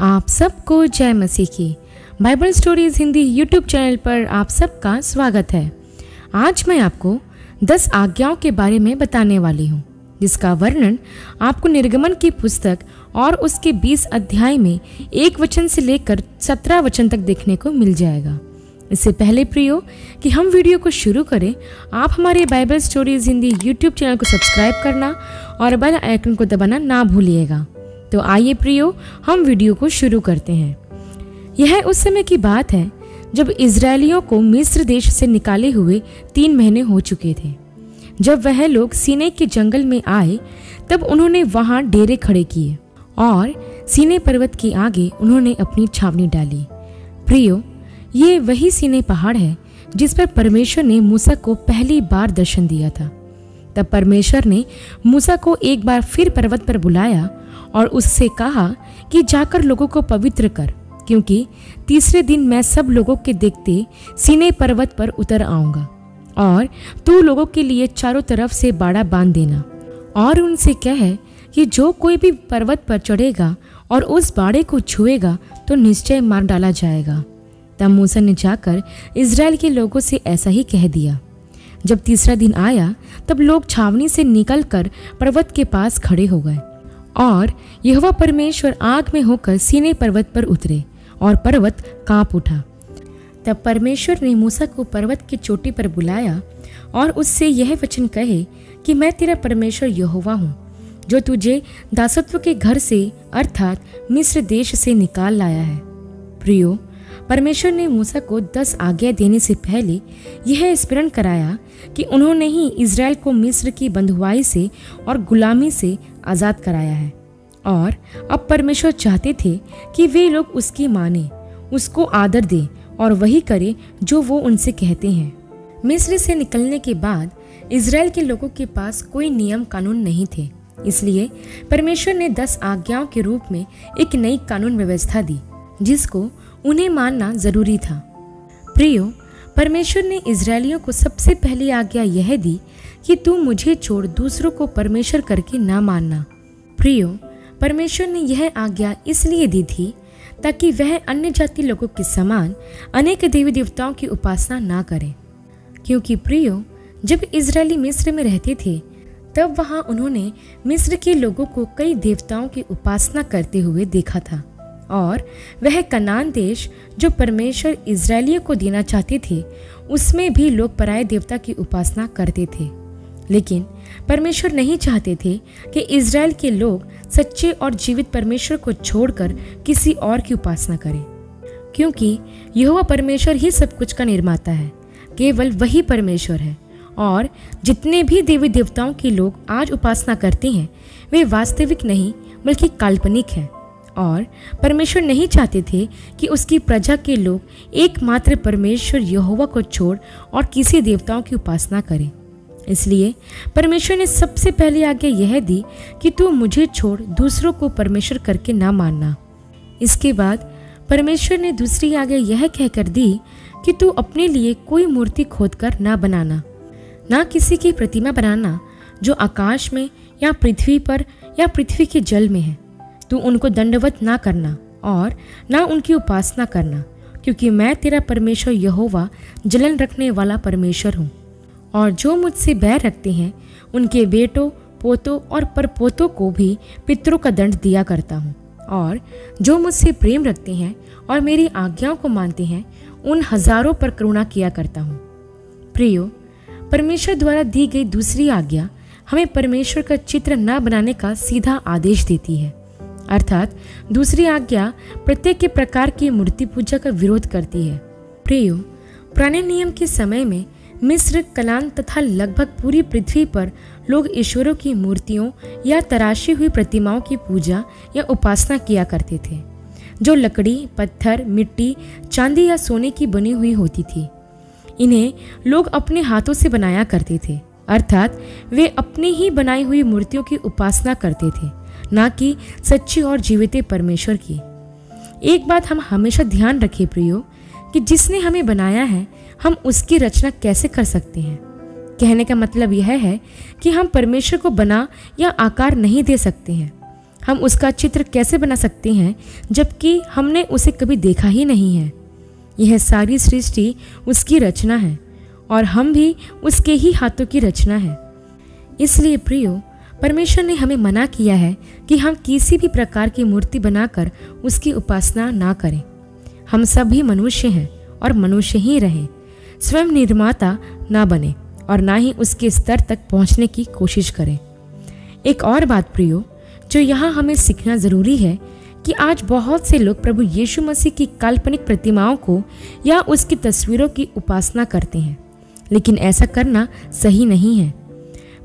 आप सबको जय मसीह की। Bible stories Hindi YouTube channel पर आप सबका स्वागत है। आज मैं आपको 10 आज्ञाओं के बारे में बताने वाली हूँ, जिसका वर्णन आपको निर्गमन की पुस्तक और उसके 20 अध्याय में 1 वचन से लेकर 17 वचन तक देखने को मिल जाएगा। इससे पहले प्रियो कि हम वीडियो को शुरू करें, आप हमारे Bible stories Hindi YouTube channel को सब्सक्राइब करना और बेल आइकन को दबाना ना भूलिएगा। तो आइए प्रियो, हम वीडियो को शुरू करते हैं। यह उस समय की बात है जब इजरायलियों को मिस्र देश से निकाले हुए 3 महीने हो चुके थे। जब वह लोग सीनै के जंगल में आए, तब उन्होंने वहां डेरे खड़े किए और सीनै पर्वत के आगे उन्होंने अपनी छावनी डाली। प्रियो, ये वही सीनै पहाड़ है जिस पर परमेश्वर ने मूसा को पहली बार दर्शन दिया था। तब परमेश्वर ने मूसा को एक बार फिर पर्वत पर बुलाया और उससे कहा कि जाकर लोगों को पवित्र कर, क्योंकि तीसरे दिन मैं सब लोगों के देखते सीनै पर्वत पर उतर आऊंगा और तू लोगों के लिए चारों तरफ से बाड़ा बांध देना और उनसे कह कि जो कोई भी पर्वत पर चढ़ेगा और उस बाड़े को छुएगा तो निश्चय मार डाला जाएगा। तब मूसा ने जाकर इजराइल के लोगों से ऐसा ही कह दिया। जब तीसरा दिन आया, तब लोग छावनी से निकलकर पर्वत के पास खड़े हो गए और यहोवा परमेश्वर आग में होकर सीनै पर्वत पर उतरे और पर्वत कांप उठा। तब परमेश्वर ने मूसा को पर्वत की चोटी पर बुलाया और उससे यह वचन कहे कि मैं तेरा परमेश्वर यहोवा हूँ, जो तुझे दासत्व के घर से अर्थात मिस्र देश से निकाल लाया है। प्रियो, परमेश्वर ने मूसा को 10 आज्ञा देने से पहले यह स्मरण कराया कि उन्होंने ही इजराइल को मिस्र की बंधुआई से और गुलामी से आज़ाद कराया है और अब परमेश्वर चाहते थे कि वे लोग उसकी माने, उसको आदर दें और वही करें जो वो उनसे कहते हैं। मिस्र से निकलने के बाद इजराइल के लोगों के पास कोई नियम कानून नहीं थे, इसलिए परमेश्वर ने 10 आज्ञाओं के रूप में एक नई कानून व्यवस्था दी, जिसको उन्हें मानना जरूरी था। प्रियो, परमेश्वर ने इजरायलियों को सबसे पहली आज्ञा यह दी कि तू मुझे छोड़ दूसरों को परमेश्वर करके ना मानना। प्रियो, परमेश्वर ने यह आज्ञा इसलिए दी थी ताकि वह अन्य जाति लोगों के समान अनेक देवी देवताओं की उपासना ना करें। क्योंकि प्रियो, जब इजरायली मिस्र में रहते थे, तब वहां उन्होंने मिस्र के लोगों को कई देवताओं की उपासना करते हुए देखा था और वह कनान देश जो परमेश्वर इजरायलियों को देना चाहते थे, उसमें भी लोग पराये देवता की उपासना करते थे। लेकिन परमेश्वर नहीं चाहते थे कि इजराइल के लोग सच्चे और जीवित परमेश्वर को छोड़कर किसी और की उपासना करें, क्योंकि यहोवा परमेश्वर ही सब कुछ का निर्माता है। केवल वही परमेश्वर है और जितने भी देवी देवताओं के लोग आज उपासना करते हैं, वे वास्तविक नहीं बल्कि काल्पनिक हैं और परमेश्वर नहीं चाहते थे कि उसकी प्रजा के लोग एकमात्र परमेश्वर यहोवा को छोड़ और किसी देवताओं की उपासना करें। इसलिए परमेश्वर ने सबसे पहली आज्ञा यह दी कि तू मुझे छोड़ दूसरों को परमेश्वर करके ना मानना। इसके बाद परमेश्वर ने दूसरी आज्ञा यह कहकर दी कि तू अपने लिए कोई मूर्ति खोदकर ना बनाना, ना किसी की प्रतिमा बनाना जो आकाश में या पृथ्वी पर या पृथ्वी के जल में है। तू उनको दंडवत ना करना और ना उनकी उपासना करना, क्योंकि मैं तेरा परमेश्वर यहोवा जलन रखने वाला परमेश्वर हूँ। और जो मुझसे बैर रखते हैं, उनके बेटों, पोतों और परपोतों को भी पितरों का दंड दिया करता हूँ, और जो मुझसे प्रेम रखते हैं और मेरी आज्ञाओं को मानते हैं, उन हजारों पर करुणा किया करता हूँ। प्रियो, परमेश्वर द्वारा दी गई दूसरी आज्ञा हमें परमेश्वर का चित्र न बनाने का सीधा आदेश देती है। अर्थात दूसरी आज्ञा प्रत्येक के प्रकार की मूर्ति पूजा का विरोध करती है। प्रियो, पुराने नियम के समय में मिस्र, कनान तथा लगभग पूरी पृथ्वी पर लोग ईश्वरों की मूर्तियों या तराशी हुई प्रतिमाओं की पूजा या उपासना किया करते थे, जो लकड़ी, पत्थर, मिट्टी, चांदी या सोने की बनी हुई होती थी। इन्हें लोग अपने हाथों से बनाया करते थे, अर्थात वे अपनी ही बनाई हुई मूर्तियों की उपासना करते थे, ना कि सच्ची और जीवित परमेश्वर की। एक बात हम हमेशा ध्यान रखें प्रियो, कि जिसने हमें बनाया है, हम उसकी रचना कैसे कर सकते हैं। कहने का मतलब यह है कि हम परमेश्वर को बना या आकार नहीं दे सकते हैं, हम उसका चित्र कैसे बना सकते हैं जबकि हमने उसे कभी देखा ही नहीं है। यह सारी सृष्टि उसकी रचना है और हम भी उसके ही हाथों की रचना है। इसलिए प्रियो, परमेश्वर ने हमें मना किया है कि हम किसी भी प्रकार की मूर्ति बनाकर उसकी उपासना ना करें। हम सभी मनुष्य हैं और मनुष्य ही रहें। स्वयं निर्माता ना बने और ना ही उसके स्तर तक पहुंचने की कोशिश करें। एक और बात प्रियो, जो यहाँ हमें सीखना ज़रूरी है कि आज बहुत से लोग प्रभु यीशु मसीह की काल्पनिक प्रतिमाओं को या उसकी तस्वीरों की उपासना करते हैं, लेकिन ऐसा करना सही नहीं है।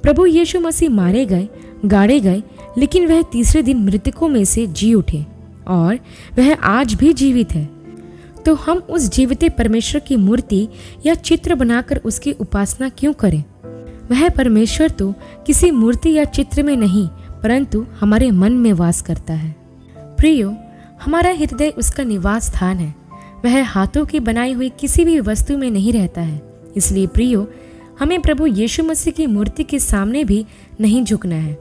प्रभु यीशु मसीह मारे गए, गाड़े गए, लेकिन वह तीसरे दिन मृतकों में से जी उठे और वह आज भी जीवित है। तो हम उस जीवित परमेश्वर की मूर्ति या चित्र बनाकर उसकी उपासना क्यों करें? वह परमेश्वर तो किसी मूर्ति या चित्र में नहीं, परंतु हमारे मन में वास करता है। प्रियो, हमारा हृदय उसका निवास स्थान है। वह हाथों की बनाई हुई किसी भी वस्तु में नहीं रहता है। इसलिए प्रियो, हमें प्रभु यीशु मसीह की मूर्ति के सामने भी नहीं झुकना है,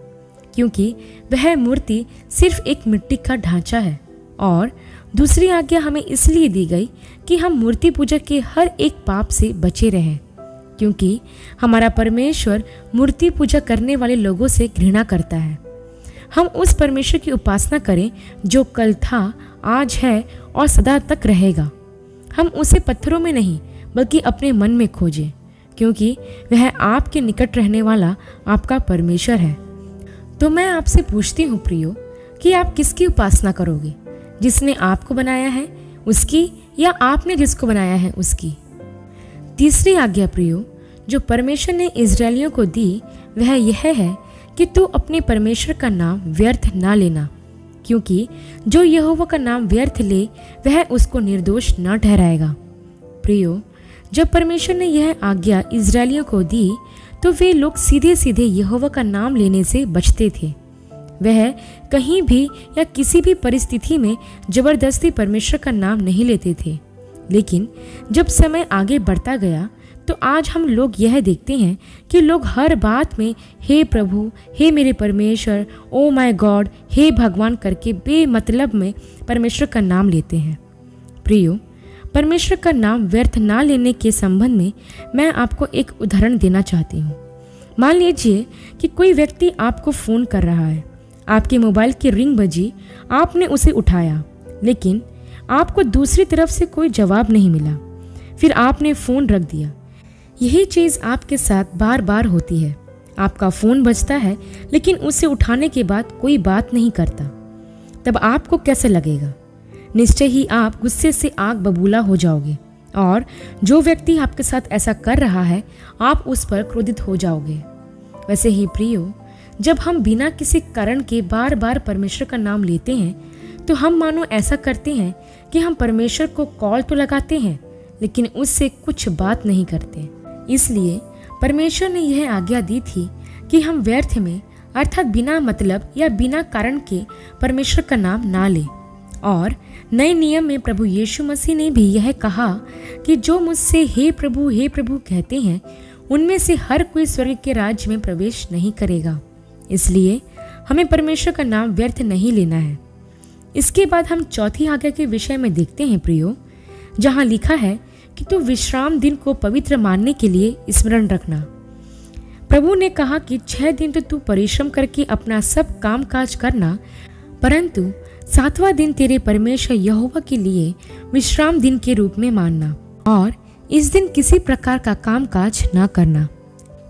क्योंकि वह मूर्ति सिर्फ एक मिट्टी का ढांचा है। और दूसरी आज्ञा हमें इसलिए दी गई कि हम मूर्ति पूजा के हर एक पाप से बचे रहें, क्योंकि हमारा परमेश्वर मूर्ति पूजा करने वाले लोगों से घृणा करता है। हम उस परमेश्वर की उपासना करें जो कल था, आज है और सदा तक रहेगा। हम उसे पत्थरों में नहीं बल्कि अपने मन में खोजें, क्योंकि वह आपके निकट रहने वाला आपका परमेश्वर है। तो मैं आपसे पूछती हूँ प्रियो, कि आप किसकी उपासना करोगे? जिसने आपको बनाया है उसकी, या आपने जिसको बनाया है उसकी? तीसरी आज्ञा प्रियो, जो परमेश्वर ने इजरायलियों को दी, वह यह है कि तू अपने परमेश्वर का नाम व्यर्थ ना लेना, क्योंकि जो यहोवा का नाम व्यर्थ ले वह उसको निर्दोष न ठहराएगा। प्रियो, जब परमेश्वर ने यह आज्ञा इजरायलियों को दी तो वे लोग सीधे सीधे यहोवा का नाम लेने से बचते थे। वह कहीं भी या किसी भी परिस्थिति में जबरदस्ती परमेश्वर का नाम नहीं लेते थे। लेकिन जब समय आगे बढ़ता गया तो आज हम लोग यह देखते हैं कि लोग हर बात में हे प्रभु, हे मेरे परमेश्वर, ओ माय गॉड, हे भगवान करके बेमतलब में परमेश्वर का नाम लेते हैं। प्रियो, परमेश्वर का नाम व्यर्थ ना लेने के संबंध में मैं आपको एक उदाहरण देना चाहती हूँ। मान लीजिए कि कोई व्यक्ति आपको फ़ोन कर रहा है, आपके मोबाइल की रिंग बजी, आपने उसे उठाया, लेकिन आपको दूसरी तरफ से कोई जवाब नहीं मिला। फिर आपने फ़ोन रख दिया। यही चीज़ आपके साथ बार बार होती है। आपका फ़ोन बजता है लेकिन उसे उठाने के बाद कोई बात नहीं करता। तब आपको कैसे लगेगा? निश्चय ही आप गुस्से से आग बबूला हो जाओगे और जो व्यक्ति आपके साथ ऐसा कर रहा है आप उस पर क्रोधित हो जाओगे। वैसे ही प्रियो, जब हम बिना किसी कारण के बार बार परमेश्वर का नाम लेते हैं तो हम मानो ऐसा करते हैं कि हम परमेश्वर को कॉल तो लगाते हैं लेकिन उससे कुछ बात नहीं करते। इसलिए परमेश्वर ने यह आज्ञा दी थी कि हम व्यर्थ में अर्थात बिना मतलब या बिना कारण के परमेश्वर का नाम ना लें। और नए नियम में प्रभु यीशु मसीह ने भी यह कहा कि जो मुझसे हे प्रभु कहते हैं उनमें से हर कोई स्वर्ग के राज्य में प्रवेश नहीं करेगा। इसलिए हमें परमेश्वर का नाम व्यर्थ नहीं लेना है। इसके बाद हम चौथी आज्ञा के विषय में देखते हैं प्रियो, जहाँ लिखा है कि तू विश्राम दिन को पवित्र मानने के लिए स्मरण रखना। प्रभु ने कहा कि 6 दिन तो तू परिश्रम करके अपना सब काम काज करना, परंतु 7वां दिन तेरे परमेश्वर यहोवा के लिए विश्राम दिन के रूप में मानना और इस दिन किसी प्रकार का काम काज न करना।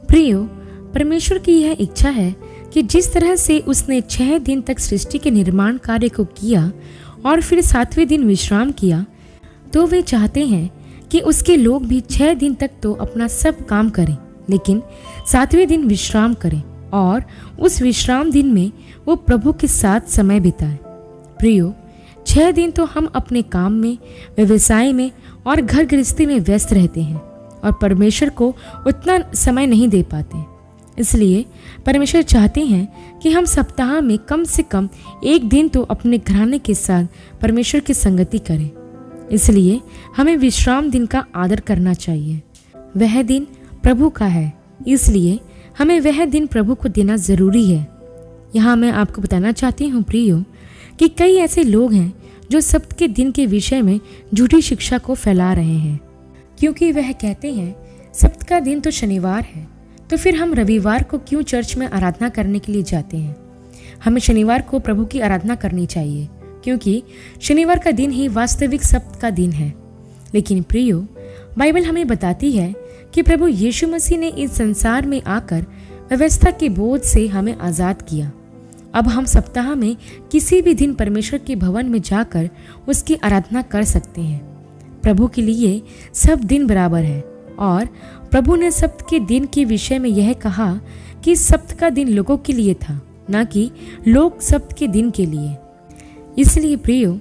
प्रियो, परमेश्वर की यह इच्छा है कि जिस तरह से उसने 6 दिन तक सृष्टि के निर्माण कार्य को किया और फिर 7वें दिन विश्राम किया, तो वे चाहते हैं कि उसके लोग भी 6 दिन तक तो अपना सब काम करें, लेकिन 7वें दिन विश्राम करें और उस विश्राम दिन में वो प्रभु के साथ समय बिताएं। प्रियो, 6 दिन तो हम अपने काम में, व्यवसाय में और घर गृहस्थी में व्यस्त रहते हैं और परमेश्वर को उतना समय नहीं दे पाते। इसलिए परमेश्वर चाहते हैं कि हम सप्ताह में कम से कम 1 दिन तो अपने घराने के साथ परमेश्वर की संगति करें। इसलिए हमें विश्राम दिन का आदर करना चाहिए। वह दिन प्रभु का है, इसलिए हमें वह दिन प्रभु को देना जरूरी है। यहाँ मैं आपको बताना चाहती हूँ प्रियो कि कई ऐसे लोग हैं जो सब्त के दिन के विषय में झूठी शिक्षा को फैला रहे हैं, क्योंकि वह कहते हैं सब्त का दिन तो शनिवार है, तो फिर हम रविवार को क्यों चर्च में आराधना करने के लिए जाते हैं। हमें शनिवार को प्रभु की आराधना करनी चाहिए, क्योंकि शनिवार का दिन ही वास्तविक सब्त का दिन है। लेकिन प्रियो, बाइबल हमें बताती है कि प्रभु यीशु मसीह ने इस संसार में आकर व्यवस्था के बोझ से हमें आज़ाद किया। अब हम सप्ताह में किसी भी दिन परमेश्वर के भवन में जाकर उसकी आराधना कर सकते हैं। प्रभु के लिए सब दिन बराबर है और प्रभु ने सब्त के दिन के विषय में यह कहा कि सब्त का दिन लोगों के लिए था, न कि लोग सब्त के दिन के लिए। इसलिए प्रियो,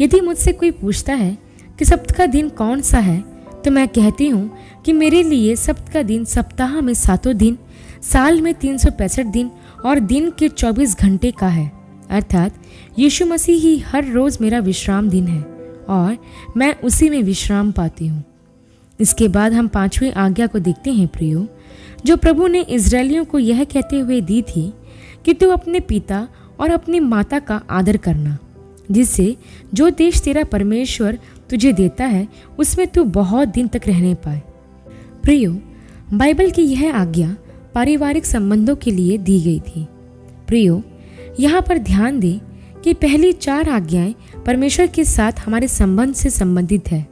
यदि मुझसे कोई पूछता है कि सब्त का दिन कौन सा है, तो मैं कहती हूँ कि मेरे लिए सब्त का दिन सप्ताह में 7 दिन, साल में 365 दिन और दिन के 24 घंटे का है। अर्थात यीशु मसीह ही हर रोज़ मेरा विश्राम दिन है और मैं उसी में विश्राम पाती हूँ। इसके बाद हम 5वीं आज्ञा को देखते हैं प्रियो, जो प्रभु ने इजरायलियों को यह कहते हुए दी थी कि तू अपने पिता और अपनी माता का आदर करना, जिससे जो देश तेरा परमेश्वर तुझे देता है उसमें तू बहुत दिन तक रहने पाए। प्रियो, बाइबल की यह आज्ञा पारिवारिक संबंधों के लिए दी गई थी। प्रियो, यहाँ पर ध्यान दें कि पहली 4 आज्ञाएं परमेश्वर के साथ हमारे संबंध से संबंधित है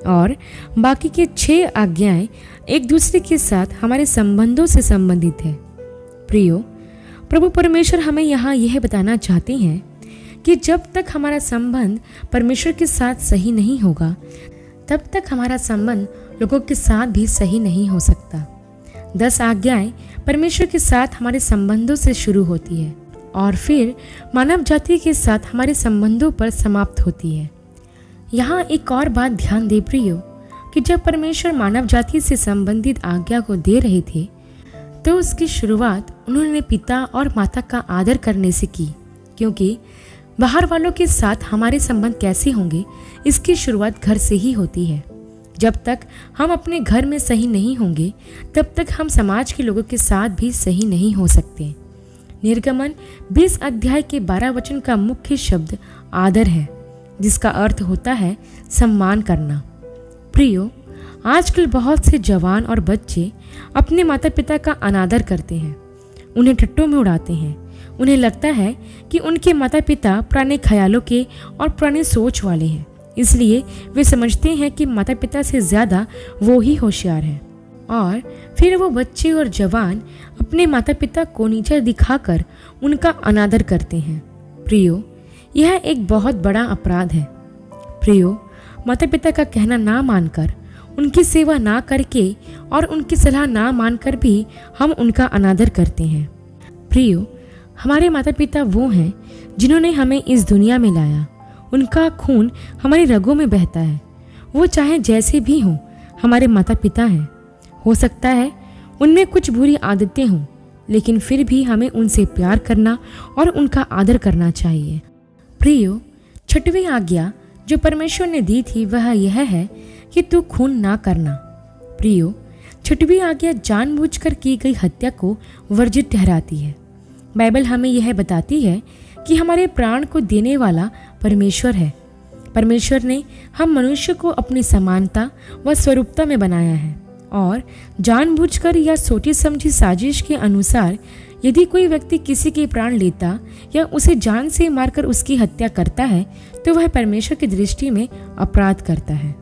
और बाकी के 6 आज्ञाएं एक दूसरे के साथ हमारे संबंधों से संबंधित है। प्रियो, प्रभु परमेश्वर हमें यहाँ यह बताना चाहते हैं कि जब तक हमारा संबंध परमेश्वर के साथ सही नहीं होगा, तब तक हमारा संबंध लोगों के साथ भी सही नहीं हो सकता। 10 आज्ञाएं परमेश्वर के साथ हमारे संबंधों से शुरू होती है और फिर मानव जाति के साथ हमारे संबंधों पर समाप्त होती है। यहाँ एक और बात ध्यान दे प्रियो, कि जब परमेश्वर मानव जाति से संबंधित आज्ञा को दे रहे थे, तो उसकी शुरुआत उन्होंने पिता और माता का आदर करने से की, क्योंकि बाहर वालों के साथ हमारे संबंध कैसे होंगे, इसकी शुरुआत घर से ही होती है। जब तक हम अपने घर में सही नहीं होंगे, तब तक हम समाज के लोगों के साथ भी सही नहीं हो सकते। निर्गमन 20 अध्याय के 12 वचन का मुख्य शब्द आदर है, जिसका अर्थ होता है सम्मान करना। प्रियो, आजकल बहुत से जवान और बच्चे अपने माता पिता का अनादर करते हैं, उन्हें टट्टों में उड़ाते हैं। उन्हें लगता है कि उनके माता पिता पुराने ख्यालों के और पुराने सोच वाले हैं, इसलिए वे समझते हैं कि माता पिता से ज़्यादा वो ही होशियार हैं। और फिर वो बच्चे और जवान अपने माता पिता को नीचा दिखाकर उनका अनादर करते हैं। प्रियो, यह एक बहुत बड़ा अपराध है। प्रियो, माता पिता का कहना ना मानकर, उनकी सेवा ना करके और उनकी सलाह ना मानकर भी हम उनका अनादर करते हैं। प्रियो, हमारे माता पिता वो हैं जिन्होंने हमें इस दुनिया में लाया। उनका खून हमारी रगों में बहता है। वो चाहे जैसे भी हों, हमारे माता पिता हैं। हो सकता है उनमें कुछ बुरी आदतें हों, लेकिन फिर भी हमें उनसे प्यार करना और उनका आदर करना चाहिए। प्रियो, 6वीं आज्ञा जो परमेश्वर ने दी थी वह यह है कि तू खून ना करना। प्रियो, 6वीं आज्ञा जानबूझकर की गई हत्या को वर्जित ठहराती है। बाइबल हमें यह बताती है कि हमारे प्राण को देने वाला परमेश्वर है। परमेश्वर ने हम मनुष्य को अपनी समानता व स्वरूपता में बनाया है और जानबूझकर या सोची समझी साजिश के अनुसार यदि कोई व्यक्ति किसी के प्राण लेता या उसे जान से मारकर उसकी हत्या करता है, तो वह परमेश्वर की दृष्टि में अपराध करता है।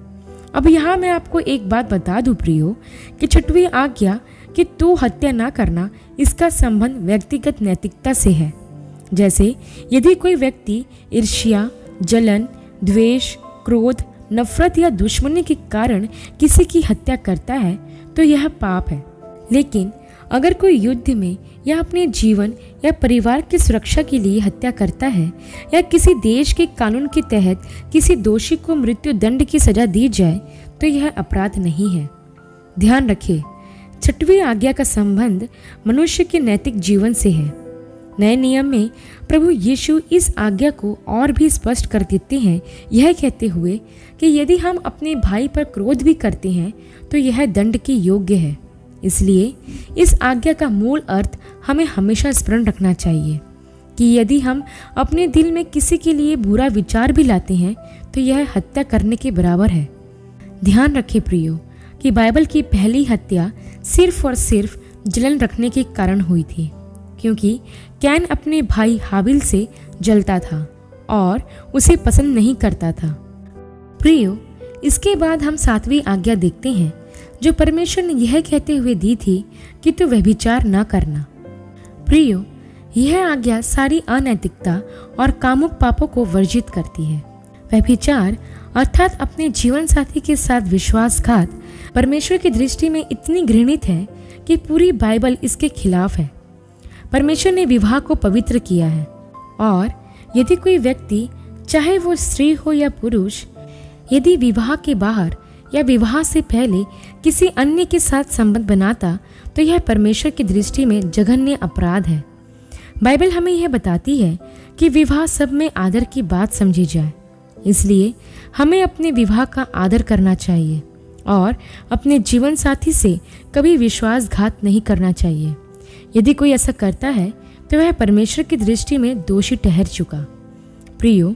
अब यहाँ मैं आपको एक बात बता दूं प्रियो, कि 6वीं आज्ञा कि तू हत्या ना करना, इसका संबंध व्यक्तिगत नैतिकता से है। जैसे यदि कोई व्यक्ति ईर्ष्या, जलन, द्वेष, क्रोध, नफरत या दुश्मनी के कारण किसी की हत्या करता है, तो यह पाप है। लेकिन अगर कोई युद्ध में या अपने जीवन या परिवार की सुरक्षा के लिए हत्या करता है या किसी देश के कानून के तहत किसी दोषी को मृत्यु दंड की सजा दी जाए, तो यह अपराध नहीं है। ध्यान रखिए, 6वीं आज्ञा का संबंध मनुष्य के नैतिक जीवन से है। नए नियम में प्रभु यीशु इस आज्ञा को और भी स्पष्ट कर देते हैं, यह कहते हुए कि यदि हम अपने भाई पर क्रोध भी करते हैं तो यह दंड के योग्य है। इसलिए इस आज्ञा का मूल अर्थ हमें हमेशा स्मरण रखना चाहिए। कि यदि हम अपने दिल में किसी के लिए बुरा विचार भी लाते हैं तो यह हत्या करने के बराबर है। ध्यान रखें प्रियो कि बाइबल की पहली हत्या सिर्फ और सिर्फ जलन रखने के कारण हुई थी, क्योंकि कैन अपने भाई हाबिल से जलता था और उसे पसंद नहीं करता था। प्रियो, इसके बाद हम 7वीं आज्ञा देखते हैं, जो परमेश्वर ने यह कहते हुए दी थी कि तू व्यभिचार न करना। प्रियो, यह आज्ञा सारी अनैतिकता और कामुक पापों को वर्जित करती है। व्यभिचार अर्थात अपने जीवन साथी के साथ विश्वासघात परमेश्वर की दृष्टि में इतनी घृणित है कि पूरी बाइबल इसके खिलाफ है। परमेश्वर ने विवाह को पवित्र किया है, और यदि कोई व्यक्ति, चाहे वो स्त्री हो या पुरुष, यदि विवाह के बाहर या विवाह से पहले किसी अन्य के साथ संबंध बनाता तो यह परमेश्वर की दृष्टि में जघन्य अपराध है। बाइबल हमें यह बताती है कि विवाह सब में आदर की बात समझी जाए, इसलिए हमें अपने विवाह का आदर करना चाहिए और अपने जीवन साथी से कभी विश्वासघात नहीं करना चाहिए। यदि कोई ऐसा करता है तो वह परमेश्वर की दृष्टि में दोषी ठहर चुका। प्रियो,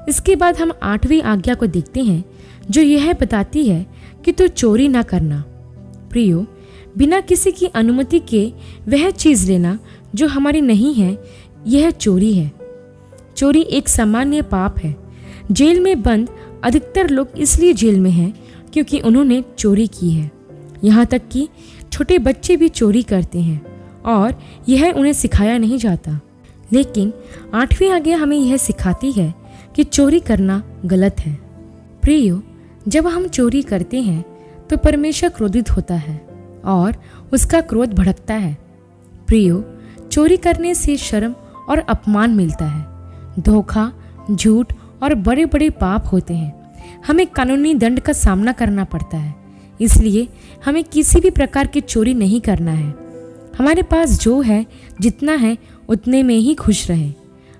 इसके बाद हम 8वीं आज्ञा को देखते हैं, जो यह बताती है कि तू चोरी ना करना। प्रियो, बिना किसी की अनुमति के वह चीज़ लेना जो हमारी नहीं है, यह चोरी है। चोरी एक सामान्य पाप है। जेल में बंद अधिकतर लोग इसलिए जेल में हैं क्योंकि उन्होंने चोरी की है। यहाँ तक कि छोटे बच्चे भी चोरी करते हैं और यह उन्हें सिखाया नहीं जाता। लेकिन 8वीं आज्ञा हमें यह सिखाती है कि चोरी करना गलत है। प्रियो, जब हम चोरी करते हैं तो परमेश्वर क्रोधित होता है और उसका क्रोध भड़कता है। प्रियो, चोरी करने से शर्म और अपमान मिलता है। धोखा, झूठ और बड़े बड़े पाप होते हैं। हमें कानूनी दंड का सामना करना पड़ता है, इसलिए हमें किसी भी प्रकार की चोरी नहीं करना है। हमारे पास जो है, जितना है, उतने में ही खुश रहें।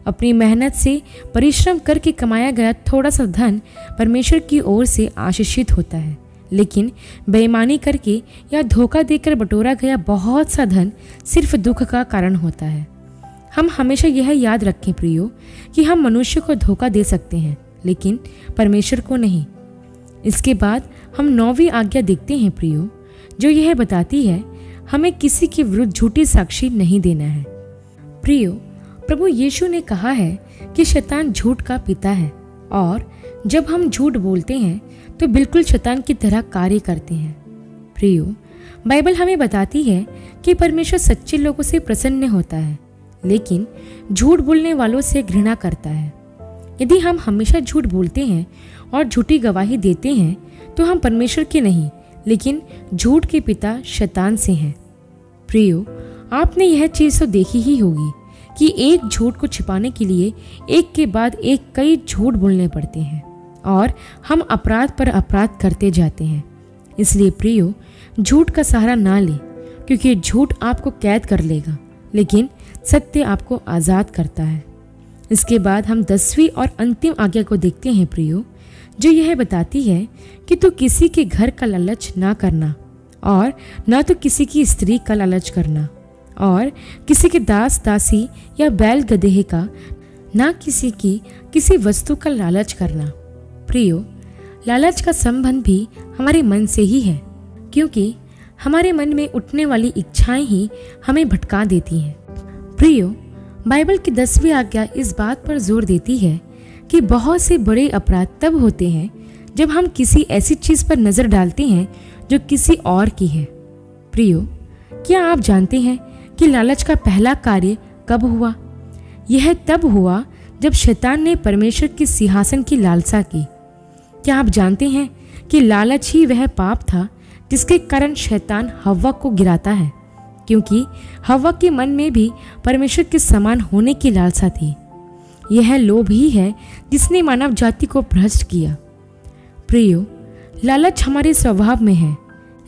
अपनी मेहनत से परिश्रम करके कमाया गया थोड़ा सा धन परमेश्वर की ओर से आशीषित होता है, लेकिन बेईमानी करके या धोखा देकर बटोरा गया बहुत सा धन सिर्फ दुख का कारण होता है। हम हमेशा यह याद रखें प्रियो कि हम मनुष्य को धोखा दे सकते हैं, लेकिन परमेश्वर को नहीं। इसके बाद हम 9वीं आज्ञा देखते हैं प्रियो, जो यह बताती है हमें किसी के विरुद्ध झूठी साक्षी नहीं देना है। प्रियो, प्रभु यीशु ने कहा है कि शैतान झूठ का पिता है, और जब हम झूठ बोलते हैं तो बिल्कुल शैतान की तरह कार्य करते हैं। प्रियो, बाइबल हमें बताती है कि परमेश्वर सच्चे लोगों से प्रसन्न होता है, लेकिन झूठ बोलने वालों से घृणा करता है। यदि हम हमेशा झूठ बोलते हैं और झूठी गवाही देते हैं तो हम परमेश्वर के नहीं, लेकिन झूठ के पिता शैतान से हैं। प्रियो, आपने यह चीज़ तो देखी ही होगी कि एक झूठ को छिपाने के लिए एक के बाद एक कई झूठ बोलने पड़ते हैं और हम अपराध पर अपराध करते जाते हैं। इसलिए प्रियो, झूठ का सहारा ना ले, क्योंकि झूठ आपको कैद कर लेगा, लेकिन सत्य आपको आज़ाद करता है। इसके बाद हम 10वीं और अंतिम आज्ञा को देखते हैं प्रियो, जो यह बताती है कि तू किसी के घर का लालच ना करना, और ना तो किसी की स्त्री का लालच करना, और किसी के दास दासी या बैल गधे का, ना किसी वस्तु का लालच करना। प्रियो, लालच का संबंध भी हमारे मन से ही है, क्योंकि हमारे मन में उठने वाली इच्छाएं ही हमें भटका देती हैं। प्रियो, बाइबल की 10वीं आज्ञा इस बात पर जोर देती है कि बहुत से बड़े अपराध तब होते हैं जब हम किसी ऐसी चीज़ पर नज़र डालते हैं जो किसी और की है। प्रियो, क्या आप जानते हैं कि लालच का पहला कार्य कब हुआ? यह तब हुआ जब शैतान ने परमेश्वर के सिंहासन की लालसा की। क्या आप जानते हैं कि लालच ही वह पाप था जिसके कारण शैतान हव्वा को गिराता है, क्योंकि हव्वा के मन में भी परमेश्वर के समान होने की लालसा थी। यह लोभ ही है जिसने मानव जाति को भ्रष्ट किया। प्रियो, लालच हमारे स्वभाव में है,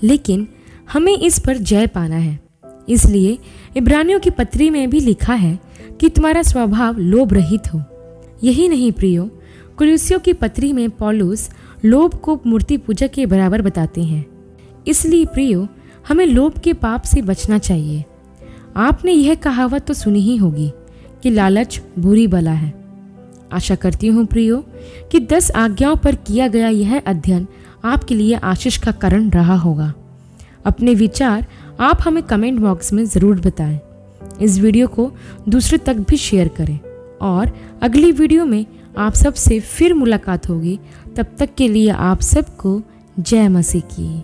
लेकिन हमें इस पर जय पाना है। इसलिए इब्रानियों की पत्री में भी लिखा है कि तुम्हारा स्वभाव लोभ रहित हो। यही नहीं प्रियो, कुलुस्सियों की पत्री में पौलुस लोभ को मूर्ति पूजा के बराबर बताते हैं। इसलिए प्रियो, हमें लोभ के पाप से बचना चाहिए। आपने यह कहावत तो सुनी ही होगी कि लालच बुरी बला है। आशा करती हूँ प्रियो कि 10 आज्ञाओं पर किया गया यह अध्ययन आपके लिए आशीष का कारण रहा होगा। अपने विचार आप हमें कमेंट बॉक्स में ज़रूर बताएं। इस वीडियो को दूसरे तक भी शेयर करें और अगली वीडियो में आप सबसे फिर मुलाकात होगी। तब तक के लिए आप सबको जय मसीह की।